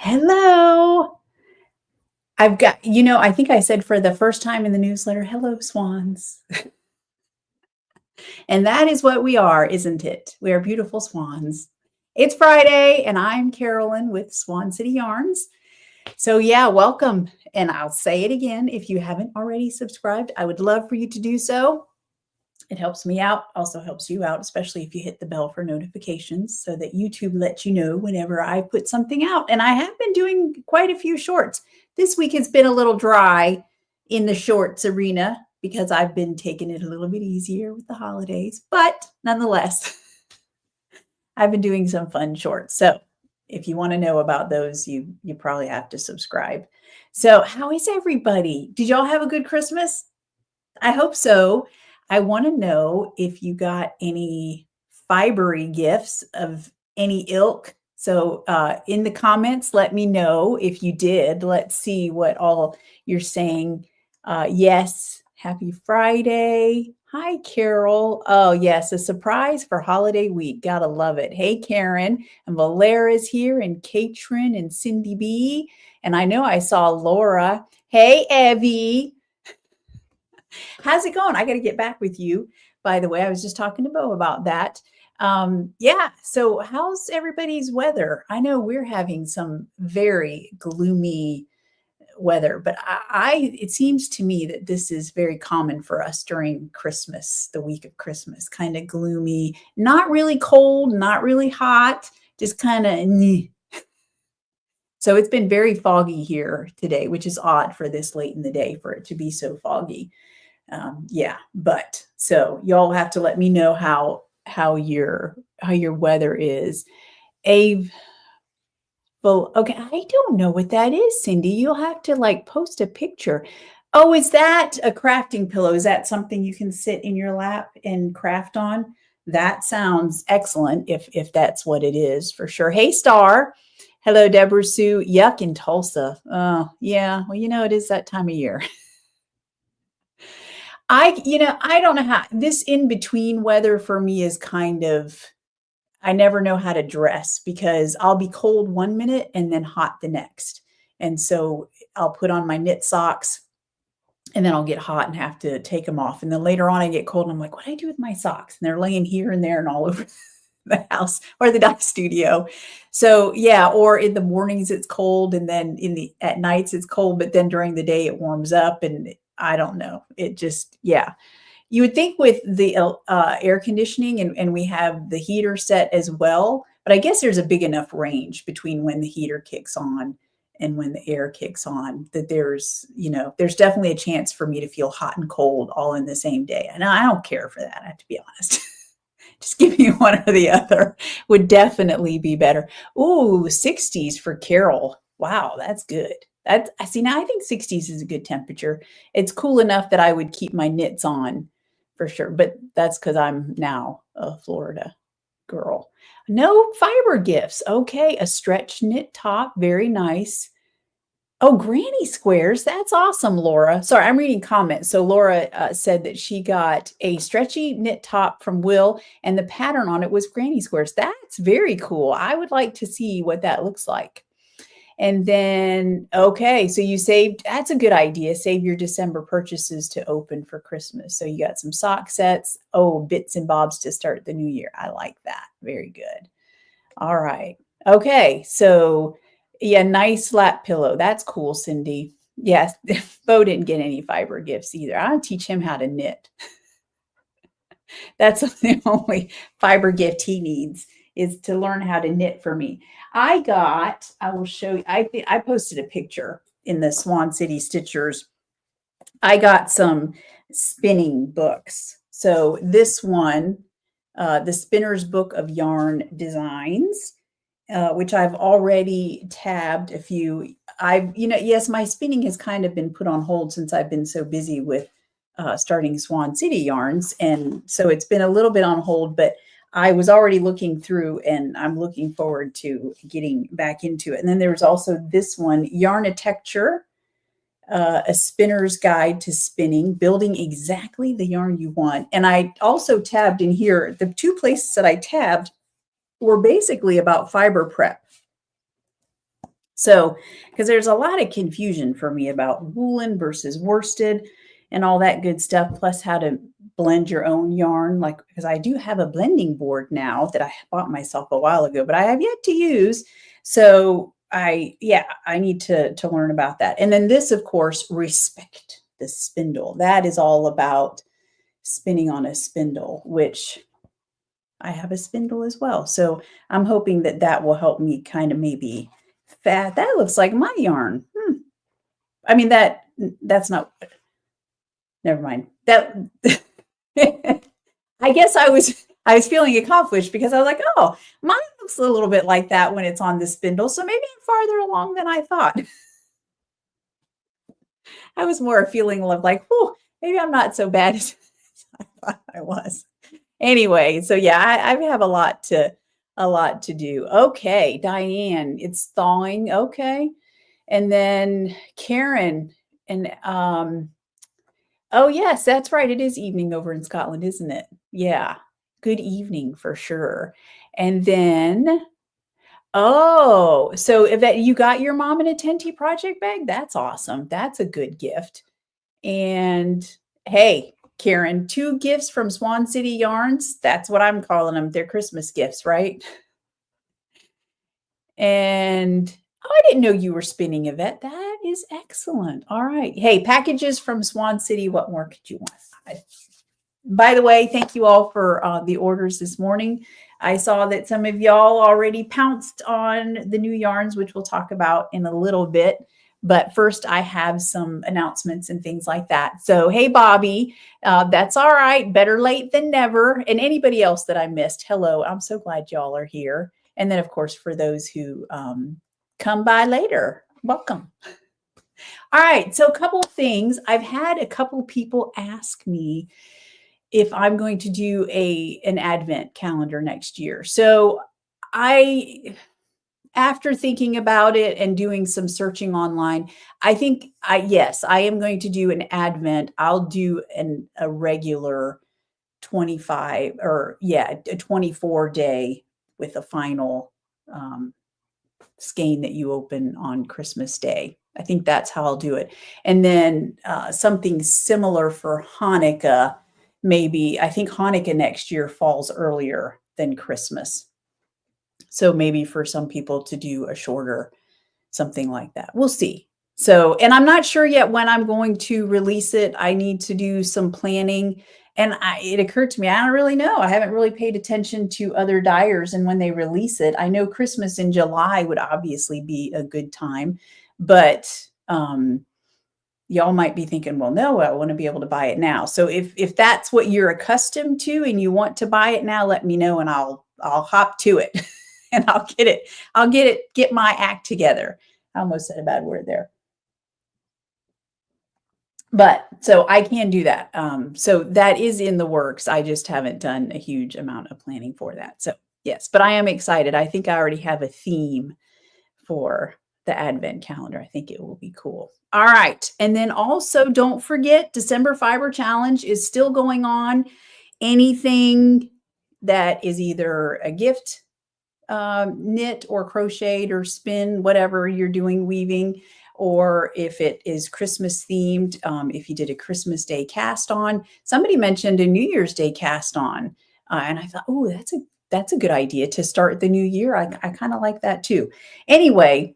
Hello. I think I said for the first time in the newsletter, hello, swans. And that is what we are, isn't it? We are beautiful swans. It's Friday, and I'm Carolyn with Swan City Yarns. So, yeah, welcome. And I'll say it again if you haven't already subscribed, I would love for you to do so. It helps me out, also helps you out, especially if you hit the bell for notifications so that YouTube lets you know whenever I put something out. And I have been doing quite a few shorts. This week has been a little dry in the shorts arena because I've been taking it a little bit easier with the holidays. But nonetheless, I've been doing some fun shorts. So if you want to know about those, you probably have to subscribe. So how is everybody? Did y'all have a good Christmas? I hope so. I want to know if you got any fibery gifts of any ilk. So in the comments, let me know if you did. Let's see what all you're saying. Yes, happy Friday. Hi, Carol. Oh, yes, a surprise for holiday week. Gotta love it. Hey, Karen. And Valera's here, and Katrin and Cindy B. And I know I saw Laura. Hey, Evie. How's it going? I got to get back with you. By the way, I was just talking to Bo about that. Yeah. So, how's everybody's weather? I know we're having some very gloomy weather, but it seems to me that this is very common for us during Christmas, the week of Christmas, kind of gloomy, not really cold, not really hot, just kind of. So it's been very foggy here today, which is odd for this late in the day for it to be so foggy. Yeah, but so y'all have to let me know how your weather is. Ave, well, okay, I don't know what that is, Cindy. You'll have to like post a picture. Oh, is that a crafting pillow? Is that something you can sit in your lap and craft on? That sounds excellent if that's what it is for sure. Hey, Star. Hello, Deborah Sue. Yuck in Tulsa. Oh, yeah. Well, it is that time of year. I don't know how this in between weather for me is kind of, I never know how to dress because I'll be cold one minute and then hot the next. And so I'll put on my knit socks and then I'll get hot and have to take them off. And then later on I get cold and I'm like, what do I do with my socks? And they're laying here and there and all over the house or the dye studio. So yeah, or in the mornings it's cold and then at nights it's cold, but then during the day it warms up and I don't know. It just, yeah. You would think with the air conditioning and we have the heater set as well, but I guess there's a big enough range between when the heater kicks on and when the air kicks on that there's definitely a chance for me to feel hot and cold all in the same day. And I don't care for that, I have to be honest. Just give me one or the other would definitely be better. Ooh, 60s for Carol. Wow, that's good. I see now I think 60s is a good temperature. It's cool enough that I would keep my knits on for sure, but that's because I'm now a Florida girl. No fiber gifts. Okay, a stretch knit top, very nice. Oh, granny squares. That's awesome, Laura. Sorry, I'm reading comments. So Laura said that she got a stretchy knit top from Will, and the pattern on it was granny squares. That's very cool. I would like to see what that looks like. And then, okay, so you saved, that's a good idea. Save your December purchases to open for Christmas. So you got some sock sets. Oh, bits and bobs to start the new year. I like that. Very good. All right. Okay. So, yeah, nice lap pillow. That's cool, Cindy. Yes, Bo didn't get any fiber gifts either. I'll teach him how to knit. That's the only fiber gift he needs is to learn how to knit for me. I will show you, I posted a picture in the Swan City Stitchers. I got some spinning books. So this one, the Spinner's Book of Yarn Designs, which I've already tabbed a few. Yes, my spinning has kind of been put on hold since I've been so busy with starting Swan City Yarns. And so it's been a little bit on hold, but I was already looking through and I'm looking forward to getting back into it. And then there was also this one, Yarnitecture, a spinner's guide to spinning, building exactly the yarn you want. And I also tabbed in here, the two places that I tabbed were basically about fiber prep. So, because there's a lot of confusion for me about woolen versus worsted and all that good stuff, plus how to blend your own yarn. Like, because I do have a blending board now that I bought myself a while ago, but I have yet to use. So I need to learn about that. And then this, of course, respect the spindle. That is all about spinning on a spindle, which I have a spindle as well. So I'm hoping that that will help me kind of maybe that looks like my yarn. I mean, that's not, never mind. That I guess I was feeling accomplished because I was like, oh, mine looks a little bit like that when it's on the spindle. So maybe I'm farther along than I thought. I was more feeling like, oh, maybe I'm not so bad as I thought I was. Anyway, so yeah, I have a lot to do. Okay, Diane, it's thawing. Okay. And then Karen and oh yes, that's right. It is evening over in Scotland, isn't it? Yeah. Good evening for sure. And then oh, so if that you got your mom an Attenti project bag, that's awesome. That's a good gift. And hey, Karen, 2 gifts from Swan City Yarns. That's what I'm calling them. They're Christmas gifts, right? And oh, I didn't know you were spinning, Yvette. That is excellent. All right. Hey, packages from Swan City. What more could you want? By the way, thank you all for the orders this morning. I saw that some of y'all already pounced on the new yarns, which we'll talk about in a little bit. But first, I have some announcements and things like that. So, hey, Bobby, that's all right. Better late than never. And anybody else that I missed, hello. I'm so glad y'all are here. And then, of course, for those who come by later, welcome. All right. So, a couple of things. I've had a couple people ask me if I'm going to do an Advent calendar next year. So, after thinking about it and doing some searching online, I think yes, I am going to do an Advent. I'll do a regular 25 or a 24 day with a final skein that you open on Christmas Day. I think that's how I'll do it. And then something similar for Hanukkah. Maybe I think Hanukkah next year falls earlier than Christmas. So maybe for some people to do a shorter, something like that. We'll see. So, and I'm not sure yet when I'm going to release it. I need to do some planning. And it occurred to me, I don't really know. I haven't really paid attention to other dyers and when they release it. I know Christmas in July would obviously be a good time, but y'all might be thinking, well, no, I want to be able to buy it now. So if that's what you're accustomed to and you want to buy it now, let me know and I'll hop to it and I'll get my act together. I almost said a bad word there. But so I can do that. So that is in the works. I just haven't done a huge amount of planning for that. So yes, but I am excited. I think I already have a theme for the Advent calendar. I think it will be cool. All right. And then also don't forget December Fiber Challenge is still going on. Anything that is either a gift, knit or crocheted or spin, whatever you're doing, weaving, or if it is Christmas themed, if you did a Christmas Day cast on. Somebody mentioned a New Year's Day cast on, and I thought, oh, that's a good idea to start the new year. I kind of like that too. Anyway,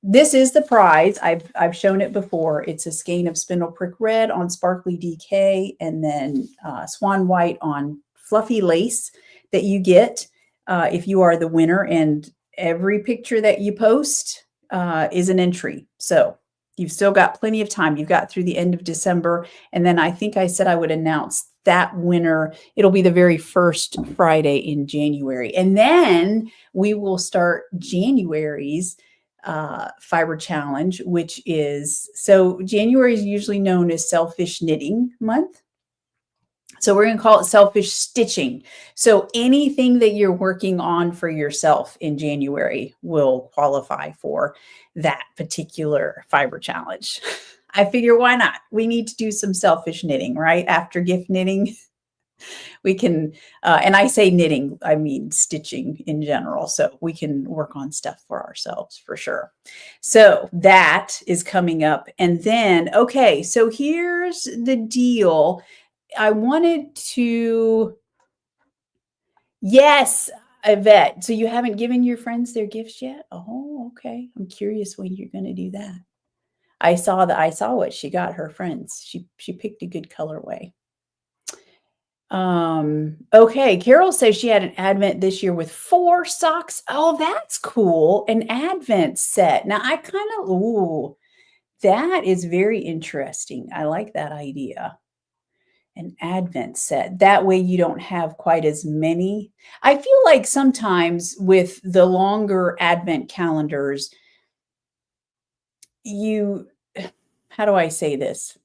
this is the prize. I've shown it before. It's a skein of Spindle Prick Red on Sparkly DK, and then Swan White on Fluffy Lace that you get if you are the winner. And every picture that you post is an entry. So you've still got plenty of time. You've got through the end of December. And then I think I said I would announce that winner. It'll be the very first Friday in January. And then we will start January's fiber challenge, which is, so January is usually known as Selfish Knitting Month. So we're going to call it Selfish Stitching. So anything that you're working on for yourself in January will qualify for that particular fiber challenge. I figure why not? We need to do some selfish knitting, right? After gift knitting. We can, and I say knitting, I mean stitching in general. So we can work on stuff for ourselves for sure. So that is coming up. And then, okay, so here's the deal. I wanted to, yes, Yvette. So you haven't given your friends their gifts yet? Oh, okay. I'm curious when you're going to do that. I saw what she got her friends. She picked a good colorway. Okay, Carol says she had an advent this year with 4 socks. Oh, that's cool. An advent set. Now I kind of, ooh, that is very interesting. I like that idea. An advent set. That way you don't have quite as many. I feel like sometimes with the longer advent calendars, how do I say this?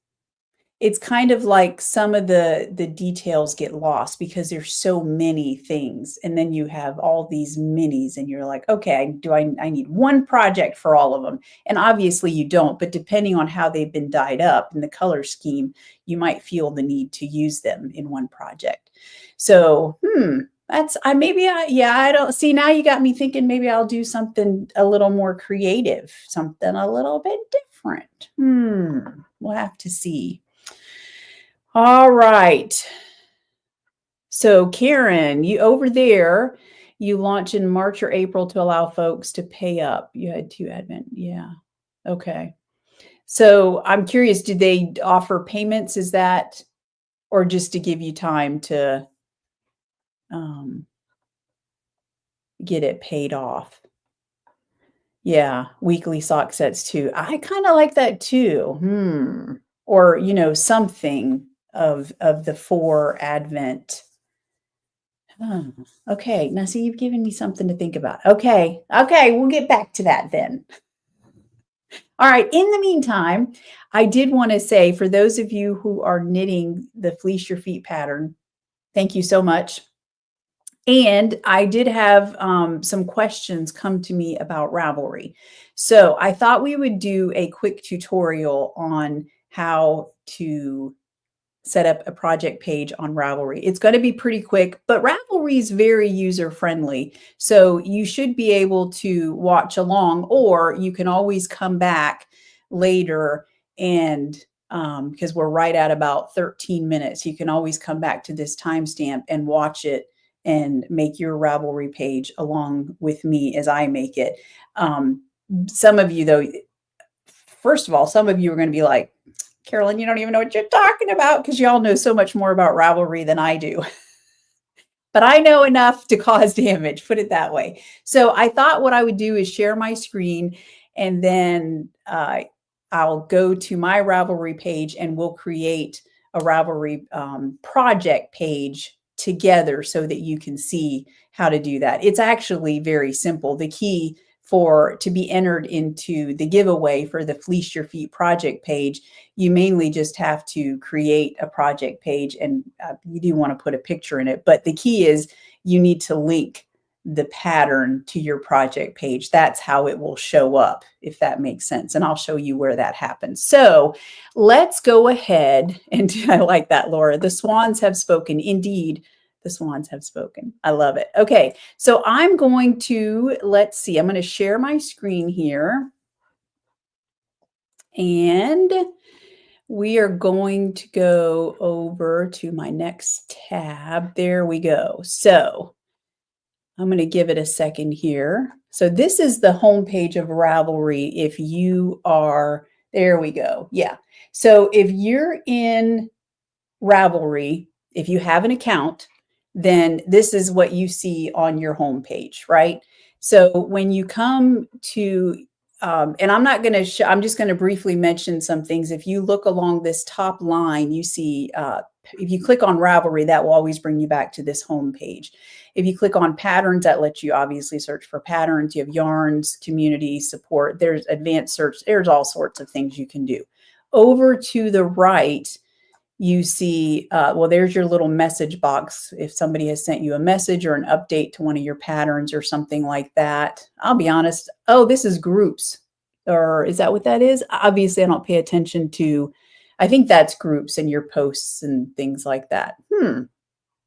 It's kind of like some of the details get lost because there's so many things, and then you have all these minis, and you're like, okay, I need one project for all of them? And obviously you don't, but depending on how they've been dyed up and the color scheme, you might feel the need to use them in one project. So, I don't see, now you got me thinking maybe I'll do something a little more creative, something a little bit different. We'll have to see. All right. So Karen, you over there, you launch in March or April to allow folks to pay up. You had 2 advent. Yeah. Okay. So I'm curious, did they offer payments? Is that, or just to give you time to get it paid off? Yeah. Weekly sock sets too. I kind of like that too. Or, something of the 4 advent. Okay. Now, see, you've given me something to think about. Okay. We'll get back to that then. All right. In the meantime, I did want to say, for those of you who are knitting the Fleece Your Feet pattern, thank you so much. And I did have some questions come to me about Ravelry. So I thought we would do a quick tutorial on how to set up a project page on Ravelry. It's going to be pretty quick, but Ravelry is very user friendly. So you should be able to watch along, or you can always come back later and because we're right at about 13 minutes, you can always come back to this timestamp and watch it and make your Ravelry page along with me as I make it. Some of you, though, first of all, some of you are going to be like, Carolyn, you don't even know what you're talking about, because y'all know so much more about Ravelry than I do. But I know enough to cause damage, put it that way. So I thought what I would do is share my screen, and then I'll go to my Ravelry page and we'll create a Ravelry project page together so that you can see how to do that. It's actually very simple. The key to be entered into the giveaway for the Fleece Your Feet project page, you mainly just have to create a project page, and you do want to put a picture in it. But the key is you need to link the pattern to your project page. That's how it will show up, if that makes sense. And I'll show you where that happens. So let's go ahead. And I like that, Laura. The swans have spoken. Indeed, the swans have spoken. I love it. Okay, so I'm going to, let's see, I'm going to share my screen here. And we are going to go over to my next tab. There we go. So I'm going to give it a second here. So this is the homepage of Ravelry. If you are, there we go. Yeah. So if you're in Ravelry, if you have an account, then this is what you see on your homepage, right? So when you come to, and I'm not going to I'm just going to briefly mention some things. If you look along this top line, you see, if you click on Ravelry, that will always bring you back to this homepage. If you click on patterns, that lets you obviously search for patterns. You have yarns, community, support. There's advanced search. There's all sorts of things you can do. Over to the right, you see, well, there's your little message box. If somebody has sent you a message or an update to one of your patterns or something like that, I'll be honest. Oh, this is groups. Or is that what that is? Obviously, I don't pay attention to, I think that's groups and your posts and things like that.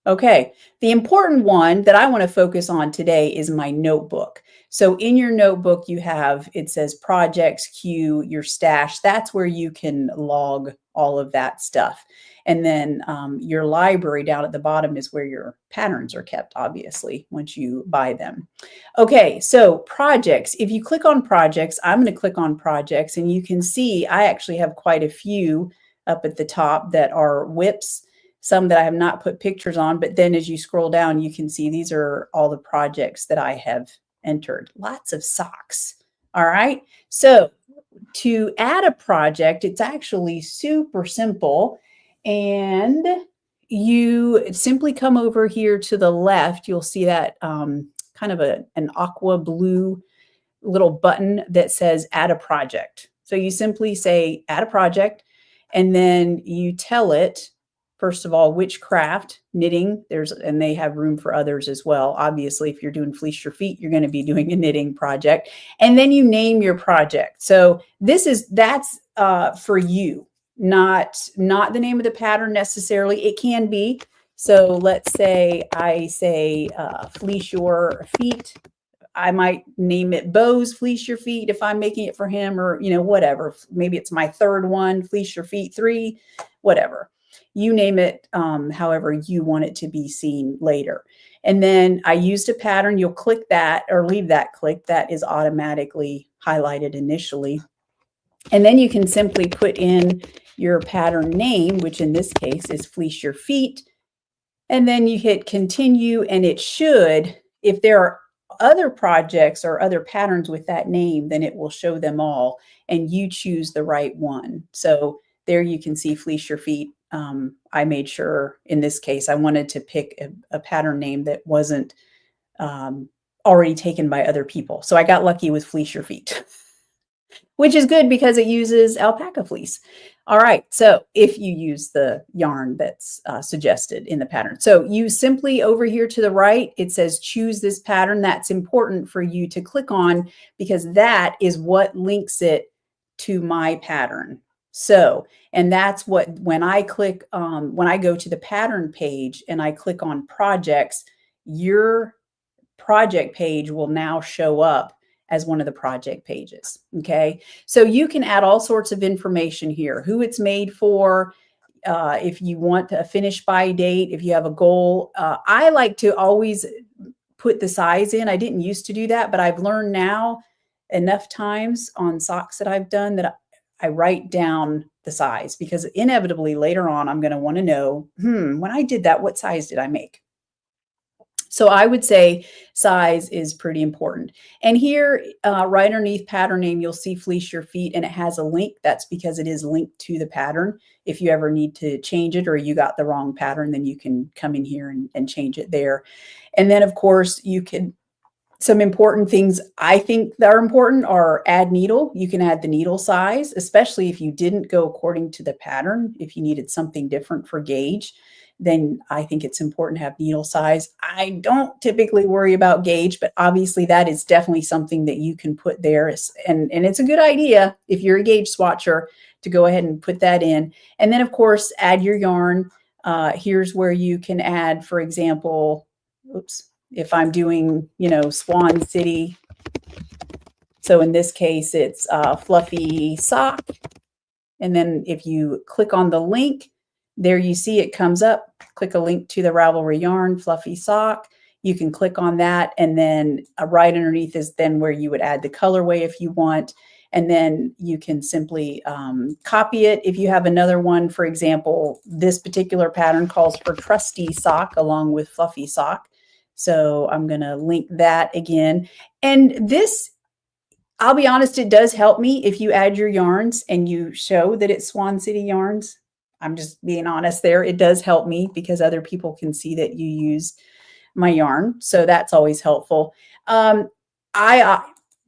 Okay, the important one that I want to focus on today is my notebook. So in your notebook, you have, it says projects, queue, your stash. That's where you can log all of that stuff. And then your library down at the bottom is where your patterns are kept, obviously, once you buy them. Okay, so projects. If you click on projects, I'm going to click on projects, and you can see I actually have quite a few up at the top that are whips, some that I have not put pictures on, but then as you scroll down, you can see these are all the projects that I have entered. Lots of socks. All right. So to add a project, it's actually super simple. And you simply come over here to the left. You'll see that kind of an aqua blue little button that says add a project. So you simply say add a project, and then you tell it, first of all, which craft, knitting, and they have room for others as well. Obviously, if you're doing Fleece Your Feet, you're going to be doing a knitting project. And then you name your project. So that's for you, not the name of the pattern necessarily. It can be. So let's say I say Fleece Your Feet. I might name it Bo's Fleece Your Feet if I'm making it for him, or, whatever. Maybe it's my third one, Fleece Your Feet 3, whatever. You name it however you want it to be seen later. And then I used a pattern. You'll click that or leave that click. That is automatically highlighted initially. And then you can simply put in your pattern name, which in this case is Fleece Your Feet. And then you hit continue, and it should, if there are other projects or other patterns with that name, then it will show them all and you choose the right one. So there you can see Fleece Your Feet. I made sure in this case I wanted to pick a pattern name that wasn't already taken by other people. So I got lucky with Fleece Your Feet, which is good because it uses alpaca fleece. All right, so if you use the yarn that's suggested in the pattern. So you simply over here to the right, it says choose this pattern. That's important for you to click on because that is what links it to my pattern. So, and that's what, when I click, when I go to the pattern page and I click on projects, your project page will now show up as one of the project pages. Okay. So you can add all sorts of information here, who it's made for, if you want a finish by date, if you have a goal. I like to always put the size in. I didn't used to do that, but I've learned now enough times on socks that I've done that I write down the size, because inevitably later on, I'm going to want to know, when I did that, what size did I make? So I would say size is pretty important. And here, right underneath pattern name, you'll see Fleece Your Feet, and it has a link. That's because it is linked to the pattern. If you ever need to change it or you got the wrong pattern, then you can come in here and change it there. And then, of course, you can, some important things I think that are important are add needle. You can add the needle size, especially if you didn't go according to the pattern. If you needed something different for gauge, then I think it's important to have needle size. I don't typically worry about gauge, but obviously that is definitely something that you can put there. And it's a good idea if you're a gauge swatcher to go ahead and put that in. And then, of course, add your yarn. Here's where you can add, for example, if I'm doing, Swan City. So in this case, it's fluffy sock. And then if you click on the link, there you see it comes up. Click a link to the Ravelry yarn, fluffy sock. You can click on that. And then right underneath is then where you would add the colorway if you want. And then you can simply copy it. If you have another one, for example, this particular pattern calls for Trusty sock along with fluffy sock. So I'm going to link that again. And this, I'll be honest, it does help me if you add your yarns and you show that it's Swan City yarns. I'm just being honest there. It does help me because other people can see that you use my yarn. So that's always helpful.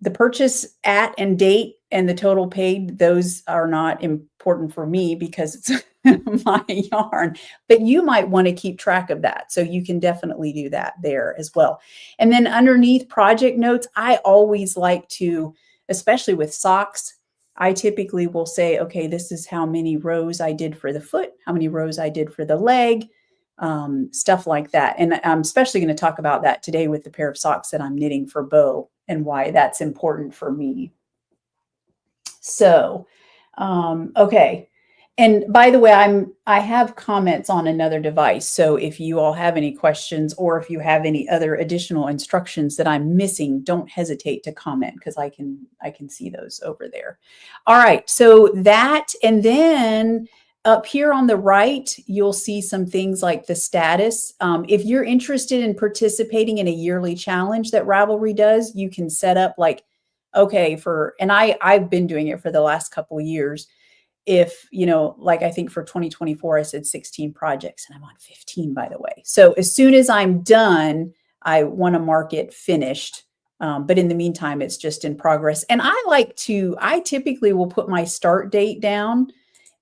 The purchase at and date and the total paid, those are not important for me because it's my yarn, but you might want to keep track of that. So you can definitely do that there as well. And then underneath project notes, I always like to, especially with socks, I typically will say, okay, this is how many rows I did for the foot, how many rows I did for the leg, stuff like that. And I'm especially going to talk about that today with the pair of socks that I'm knitting for Bo and why that's important for me. So, okay. And by the way, I have comments on another device. So if you all have any questions or if you have any other additional instructions that I'm missing, don't hesitate to comment because I can see those over there. All right. So that, and then up here on the right, you'll see some things like the status. If you're interested in participating in a yearly challenge that Ravelry does, you can set up like, okay, and I've been doing it for the last couple of years. If, like I think for 2024, I said 16 projects and I'm on 15, by the way. So as soon as I'm done, I want to mark it finished. But in the meantime, it's just in progress. And I typically will put my start date down.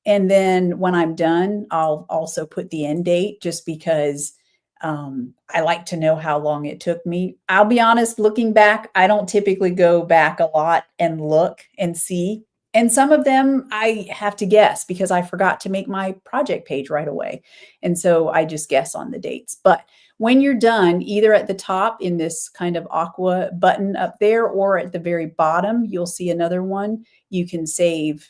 And then when I'm done, I'll also put the end date just because I like to know how long it took me. I'll be honest, looking back, I don't typically go back a lot and look and see. And some of them I have to guess because I forgot to make my project page right away. And so I just guess on the dates. But when you're done, either at the top in this kind of aqua button up there or at the very bottom, you'll see another one. You can save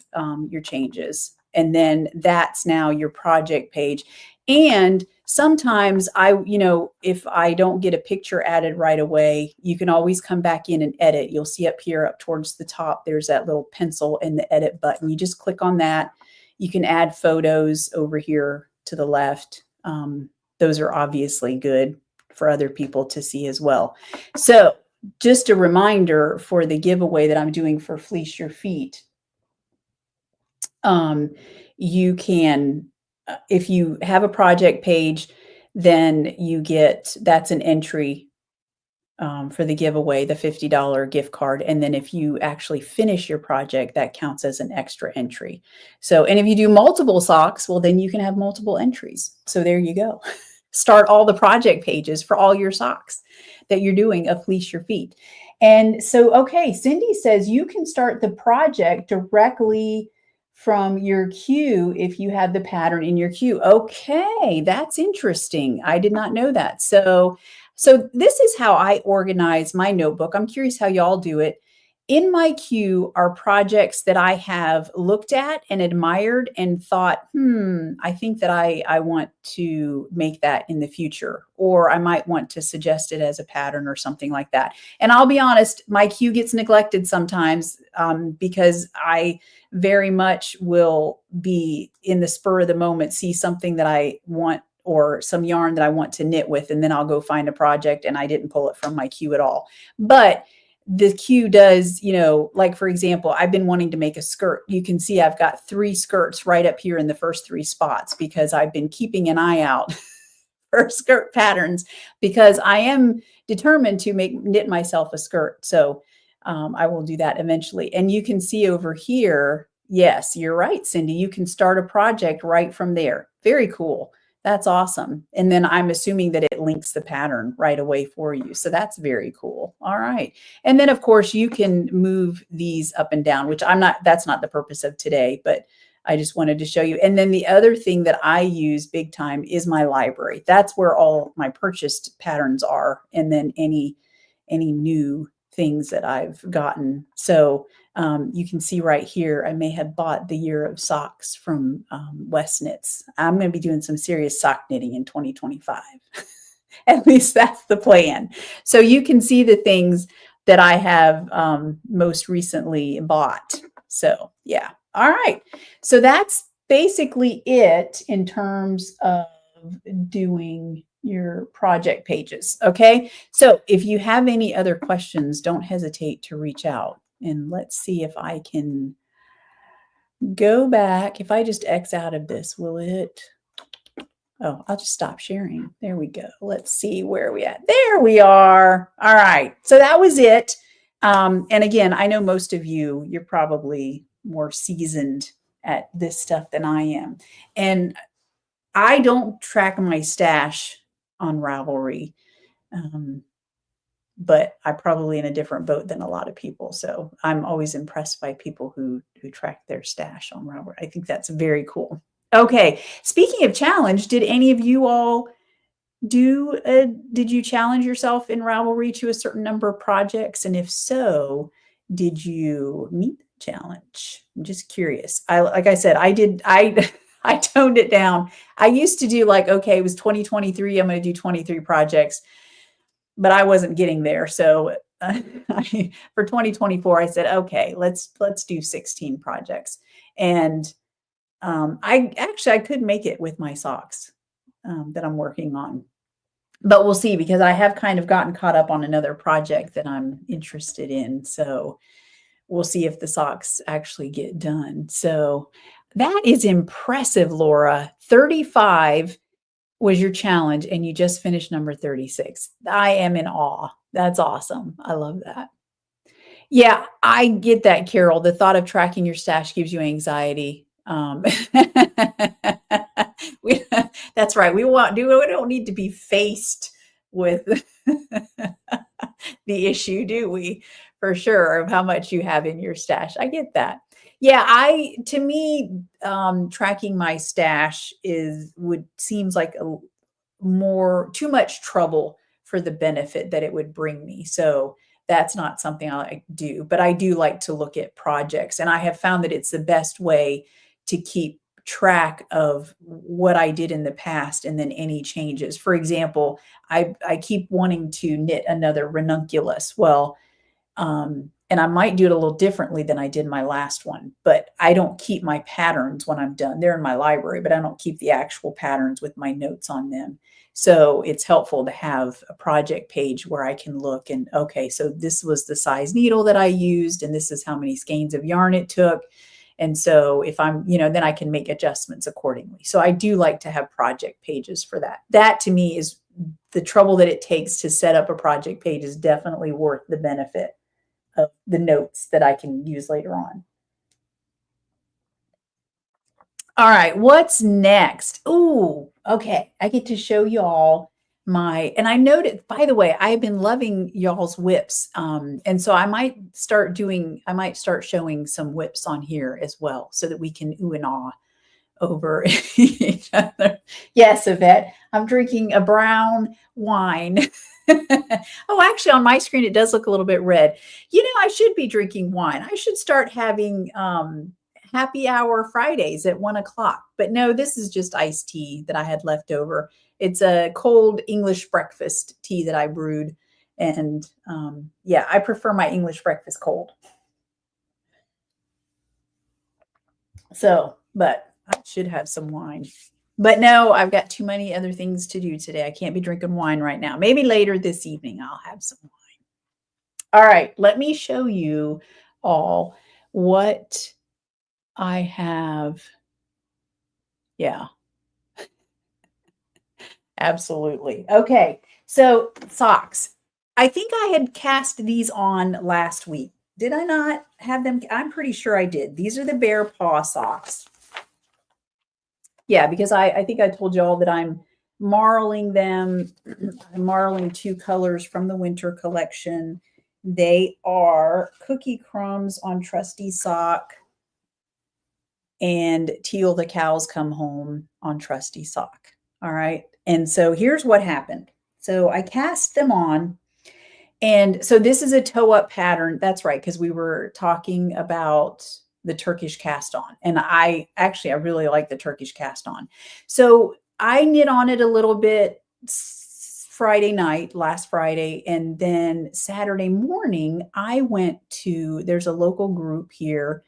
your changes. And then that's now your project page. And sometimes if I don't get a picture added right away, you can always come back in and edit. You'll see up here, up towards the top, there's that little pencil and the edit button. You just click on that. You can add photos over here to the left. Those are obviously good for other people to see as well. So just a reminder for the giveaway that I'm doing for Fleece Your Feet. You can, if you have a project page, then that's an entry for the giveaway, the $50 gift card. And then if you actually finish your project, that counts as an extra entry. So, and if you do multiple socks, well, then you can have multiple entries. So there you go. Start all the project pages for all your socks that you're doing of Fleece Your Feet. And so, okay, Cindy says you can start the project directly from your queue if you have the pattern in your queue. Okay, that's interesting. I did not know that. So this is how I organize my notebook. I'm curious how y'all do it. In my queue are projects that I have looked at and admired and thought, I think that I want to make that in the future, or I might want to suggest it as a pattern or something like that. And I'll be honest, my queue gets neglected sometimes because I very much will be in the spur of the moment, see something that I want or some yarn that I want to knit with, and then I'll go find a project and I didn't pull it from my queue at all. But the queue does, like for example, I've been wanting to make a skirt. You can see I've got 3 skirts right up here in the first 3 spots because I've been keeping an eye out for skirt patterns because I am determined to knit myself a skirt. So I will do that eventually. And you can see over here, yes, you're right, Cindy, you can start a project right from there. Very cool. That's awesome. And then I'm assuming that it links the pattern right away for you. So that's very cool. All right. And then of course you can move these up and down, which that's not the purpose of today, but I just wanted to show you. And then the other thing that I use big time is my library. That's where all my purchased patterns are. And then any new things that I've gotten. So you can see right here, I may have bought the Year of Socks from West Knits. I'm going to be doing some serious sock knitting in 2025. At least that's the plan. So you can see the things that I have most recently bought. So yeah. All right. So that's basically it in terms of doing your project pages. Okay. So if you have any other questions, don't hesitate to reach out. And let's see if I can go back. If I just X out of this, will it? Oh, I'll just stop sharing. There we go. Let's see where we at. There we are. All right. So that was it. And again, I know most of you're probably more seasoned at this stuff than I am. And I don't track my stash on Ravelry. But I'm probably in a different boat than a lot of people. So I'm always impressed by people who track their stash on Ravelry. I think that's very cool. Okay. Speaking of challenge, did any of you all did you challenge yourself in Ravelry to a certain number of projects? And if so, did you meet the challenge? I'm just curious. Like I said, I toned it down. I used to do like, okay, it was 2023. I'm going to do 23 projects, but I wasn't getting there. So for 2024, I said, okay, let's do 16 projects. And I could make it with my socks that I'm working on. But we'll see, because I have kind of gotten caught up on another project that I'm interested in. So we'll see if the socks actually get done. So that is impressive, Laura. 35 was your challenge, and you just finished number 36. I am in awe. That's awesome. I love that. Yeah, I get that, Carol. The thought of tracking your stash gives you anxiety. We, that's right. We don't need to be faced with the issue, do we? For sure, of how much you have in your stash. I get that. Yeah, to me, tracking my stash seems like too much trouble for the benefit that it would bring me. So that's not something I like to do, but I do like to look at projects, and I have found that it's the best way to keep track of what I did in the past and then any changes. For example, I keep wanting to knit another ranunculus. Well, and I might do it a little differently than I did my last one, but I don't keep my patterns when I'm done. They're in my library, but I don't keep the actual patterns with my notes on them. So it's helpful to have a project page where I can look and, okay, so this was the size needle that I used, and this is how many skeins of yarn it took. And so if I'm, then I can make adjustments accordingly. So I do like to have project pages for that. That to me is the trouble that it takes to set up a project page is definitely worth the benefit of the notes that I can use later on. All right, what's next? Ooh, okay. I get to show y'all and I noted, by the way, I've been loving y'all's whips. And so I might start showing some whips on here as well so that we can ooh and ah over each other. Yes, Yvette, I'm drinking a brown wine. Oh, actually, on my screen, it does look a little bit red. I should be drinking wine. I should start having happy hour Fridays at 1:00. But no, this is just iced tea that I had left over. It's a cold English breakfast tea that I brewed. And yeah, I prefer my English breakfast cold. So, but I should have some wine. But no, I've got too many other things to do today. I can't be drinking wine right now. Maybe later this evening I'll have some wine. All right, let me show you all what I have. Yeah. Absolutely. Okay, so socks. I think I had cast these on last week. Did I not have them? I'm pretty sure I did. These are the bear paw socks. Yeah, because I think I told you all that I'm marling them. I'm marling 2 colors from the winter collection. They are Cookie Crumbs on Trusty sock and Teal the Cows Come Home on Trusty sock. All right. And so here's what happened. So I cast them on. And so this is a toe up pattern. That's right, because we were talking about the Turkish cast on. And I really like the Turkish cast on. So I knit on it a little bit Friday night, last Friday. And then Saturday morning, I went there's a local group here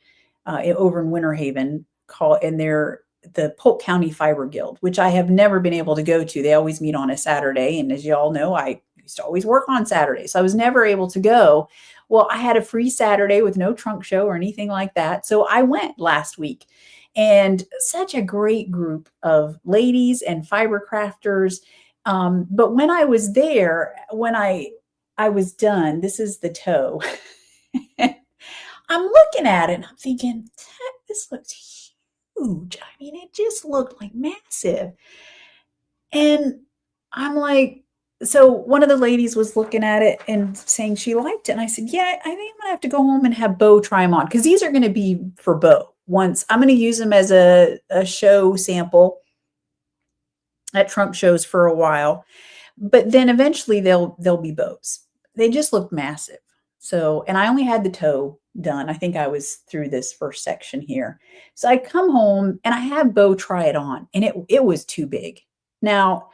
over in Winter Haven and they're the Polk County Fiber Guild, which I have never been able to go to. They always meet on a Saturday. And as you all know, I used to always work on Saturdays. So I was never able to go. Well, I had a free Saturday with no trunk show or anything like that. So I went last week, and such a great group of ladies and fiber crafters. But when I was there, when I was done, this is the toe. I'm looking at it and I'm thinking, this looks huge. I mean, it just looked like massive. And I'm like, so one of the ladies was looking at it and saying she liked it. And I said, yeah, I think I'm going to have to go home and have Bo try them on, because these are going to be for Bo. once. I'm going to use them as a show sample at trunk shows for a while, but then eventually they'll be bows. They just look massive. So, and I only had the toe done. I think I was through this first section here. So I come home and I have Bo try it on, and it was too big. Now,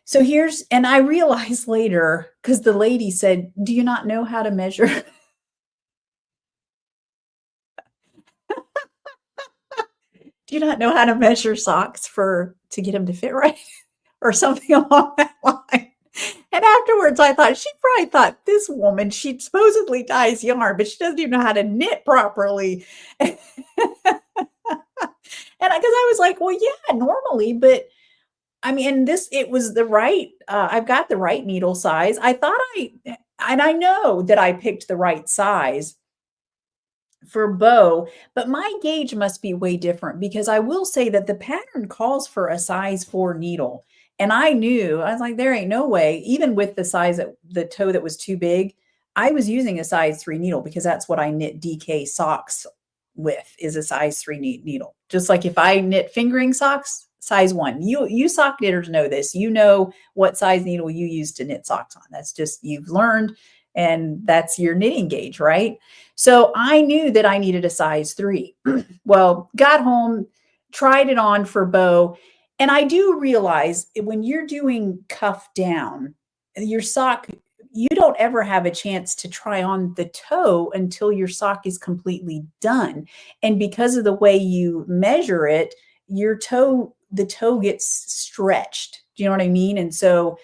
so here's, and I realized later, because the lady said, do you not know how to measure? Do you not know how to measure socks to get them to fit right? Or something along that line. And afterwards, I thought, she probably thought, this woman, she supposedly dyes yarn, but she doesn't even know how to knit properly. And because I was like, well, yeah, normally, but I mean, it was the right, I've got the right needle size. And I know that I picked the right size for Bo, but my gauge must be way different, because I will say that the pattern calls for a size 4 needle. And I was like, there ain't no way, even with the toe that was too big, I was using a size 3 needle, because that's what I knit DK socks with, is a size 3 needle. Just like if I knit fingering socks, size 1. You sock knitters know this. You know what size needle you use to knit socks on. That's just, you've learned, and that's your knitting gauge, right? So I knew that I needed a size 3. Well, got home, tried it on for Bo. And I do realize when you're doing cuff down, your sock, you don't ever have a chance to try on the toe until your sock is completely done. And because of the way you measure it, the toe gets stretched. Do you know what I mean? And so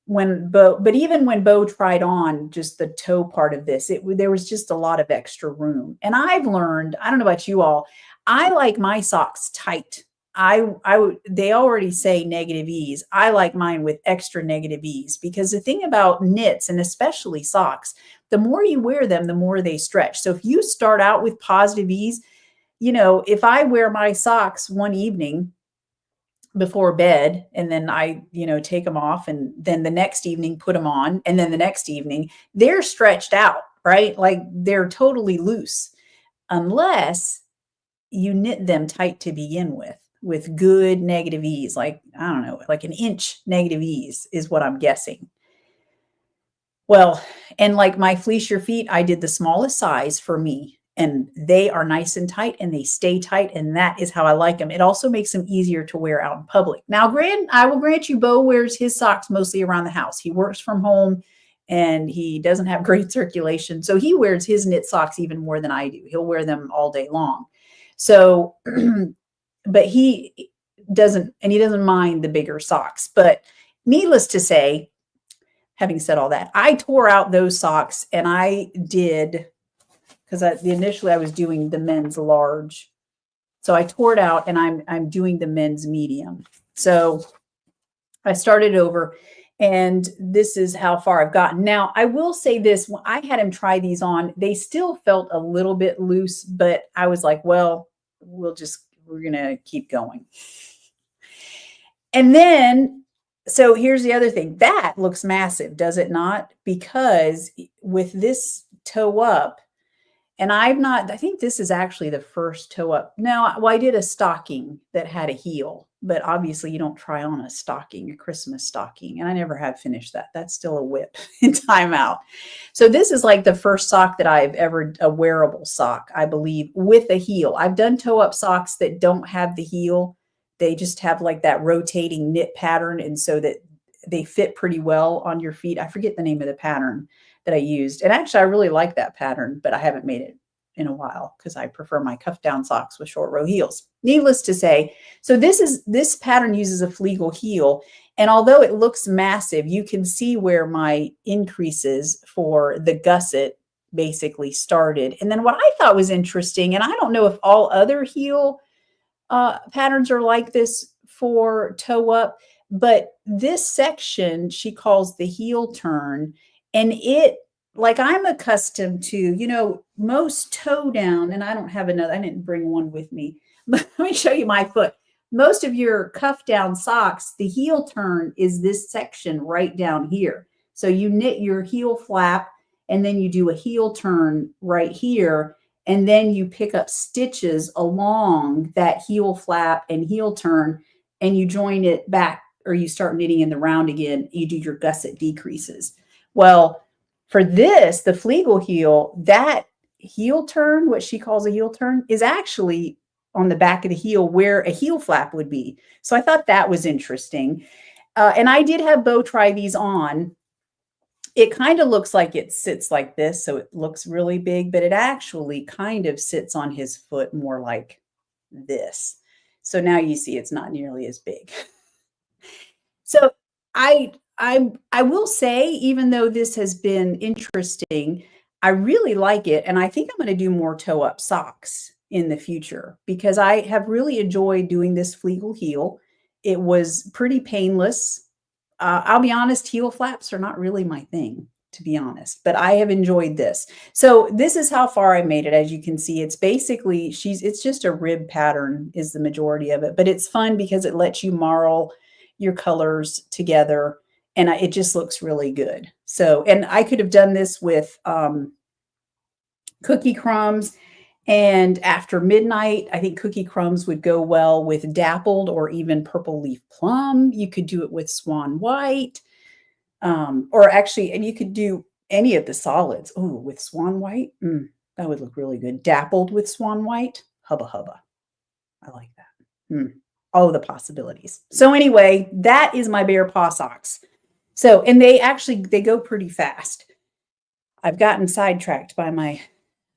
even when Bo tried on just the toe part of this, there was just a lot of extra room. And I've learned, I don't know about you all, I like my socks tight. They already say negative ease. I like mine with extra negative ease, because the thing about knits, and especially socks, the more you wear them, the more they stretch. So if you start out with positive ease, if I wear my socks one evening before bed, and then I, take them off, and then the next evening put them on, and then the next evening, they're stretched out, right? Like they're totally loose, unless you knit them tight to begin with good negative ease. Like, I don't know, like an inch negative ease is what I'm guessing. Well, and like my Fleece Your Feet, I did the smallest size for me, and they are nice and tight, and they stay tight. And that is how I like them. It also makes them easier to wear out in public. Now, I will grant you, Bo wears his socks mostly around the house. He works from home, and he doesn't have great circulation. So he wears his knit socks even more than I do. He'll wear them all day long. So, but he doesn't mind the bigger socks. But needless to say, having said all that, I tore out those socks, and I did, because initially I was doing the men's large. So I tore it out, and I'm doing the men's medium. So I started over, and this is how far I've gotten. Now, I will say this, when I had him try these on, they still felt a little bit loose, but I was like, well, we're going to keep going. And then, so here's the other thing. That looks massive, does it not? Because with this toe up, and I think this is actually the first toe up. Now, well, I did a stocking that had a heel, but obviously you don't try on a Christmas stocking. And I never have finished that. That's still a whip in timeout. So this is like the first sock that I've ever, a wearable sock, I believe, with a heel. I've done toe up socks that don't have the heel. They just have like that rotating knit pattern. And so that they fit pretty well on your feet. I forget the name of the pattern that I used. And actually, I really like that pattern, but I haven't made it in a while, because I prefer my cuff down socks with short row heels. Needless to say, so this pattern uses a Flegel heel. And although it looks massive, you can see where my increases for the gusset basically started. And then what I thought was interesting, and I don't know if all other heel patterns are like this for toe up, but this section she calls the heel turn. And it, like I'm accustomed to, most toe down, and I don't have another, I didn't bring one with me, but let me show you my foot. Most of your cuff down socks, the heel turn is this section right down here. So you knit your heel flap, and then you do a heel turn right here. and then you pick up stitches along that heel flap and heel turn, and you join it back, or you start knitting in the round again. You do your gusset decreases. Well, for this, the Flegel heel, that heel turn, what she calls a heel turn, is actually on the back of the heel where a heel flap would be. So I thought that was interesting. And I did have Bo try these on. It kind of looks like it sits like this, so it looks really big, but it actually kind of sits on his foot more like this. So now you see it's not nearly as big. So I will say, even though this has been interesting, I really like it, and I think I'm going to do more toe-up socks in the future because I have really enjoyed doing this Flegel heel. It was pretty painless. I'll be honest, heel flaps are not really my thing, to be honest, but I have enjoyed this. So this is how far I made it. As you can see, it's basically, it's just a rib pattern is the majority of it, but it's fun because it lets you marl your colors together, and it just looks really good. So, and I could have done this with Cookie Crumbs, and after midnight, I think Cookie Crumbs would go well with dappled or even purple leaf plum. You could do it with Swan White, or actually, and you could do any of the solids. Oh, with Swan White, that would look really good. Dappled with Swan White, hubba hubba. I like that. All of the possibilities. So anyway, that is my bear paw socks. So, and they go pretty fast. I've gotten sidetracked by my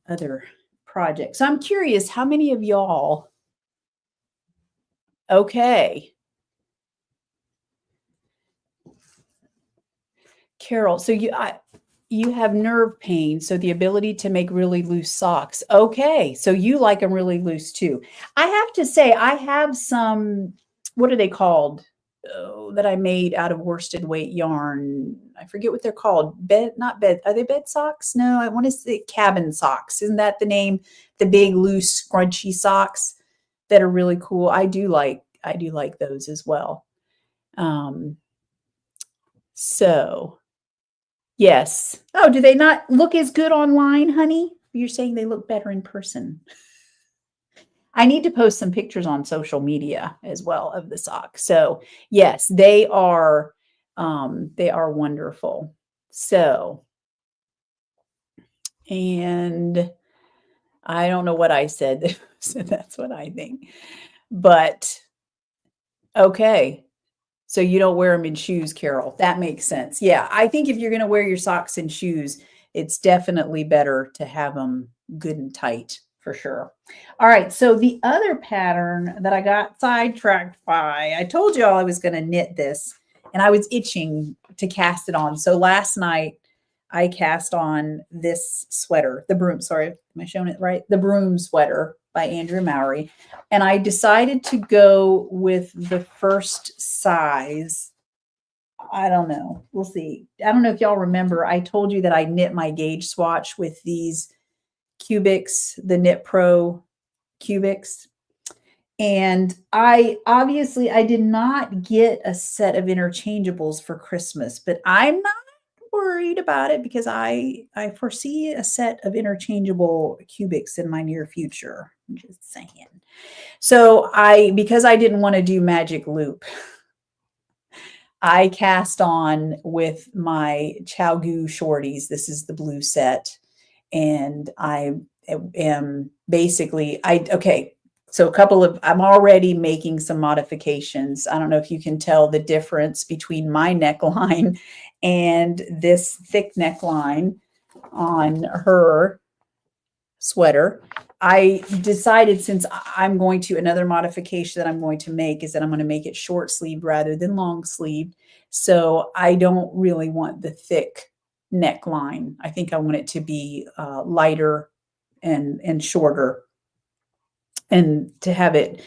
other project. So I'm curious, how many of y'all, okay. Carol, so you have nerve pain, so the ability to make really loose socks. Okay, so you like them really loose too. I have to say, I have some, what are they called? Oh, that I made out of worsted weight yarn. I forget what they're called. Not bed. Are they bed socks? No, I want to say cabin socks. Isn't that the name? The big, loose, scrunchy socks that are really cool. I do like those as well. So yes. Oh, do they not look as good online, honey? You're saying they look better in person. I need to post some pictures on social media as well of the socks. So yes, they are wonderful. So, and I don't know what I said. So that's what I think. But okay. So you don't wear them in shoes, Carol. That makes sense. Yeah, I think if you're going to wear your socks in shoes, it's definitely better to have them good and tight for sure. All right, so the other pattern that I got sidetracked by, I told y'all I was going to knit this, and I was itching to cast it on. So last night I cast on this sweater, the broom, sorry, am I showing it right? The broom sweater by Andrew Mowry. And I decided to go with the first size. I don't know. We'll see. I don't know if y'all remember, I told you that I knit my gauge swatch with these cubics, the Knit Pro cubics. And I did not get a set of interchangeables for Christmas, but I'm not worried about it because I foresee a set of interchangeable cubics in my near future. I'm just saying. So because I didn't want to do magic loop, I cast on with my Chowgu shorties. This is the blue set. And I am basically, so I'm already making some modifications. I don't know if you can tell the difference between my neckline and this thick neckline on her sweater. I decided, since another modification that I'm going to make is that I'm going to make it short sleeved rather than long sleeved. So I don't really want the thick neckline. I think I want it to be lighter and shorter, and to have it,